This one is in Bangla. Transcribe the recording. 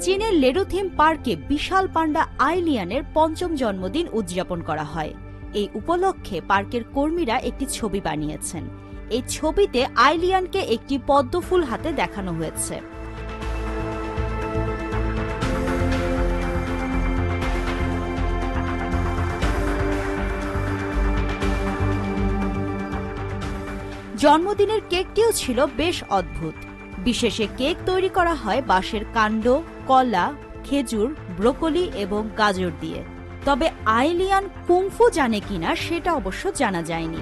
চীনের লেডু থিম পার্কে বিশাল পান্ডা আইলিয়ানের ৫ম জন্মদিন উদযাপন করা হয়। এই উপলক্ষে পার্কের কর্মীরা একটি ছবি বানিয়েছেন। এই ছবিতে আইলিয়ানকে একটি পদ্মফুল হাতে দেখানো হয়েছে। জন্মদিনের কেকটিও ছিল বেশ অদ্ভুত। বিশেষে কেক তৈরি করা হয় বাঁশের কাণ্ড, কলা, খেজুর, ব্রোকলি এবং গাজর দিয়ে। তবে আইলিয়ান কুংফু জানে কিনা সেটা অবশ্য জানা যায়নি।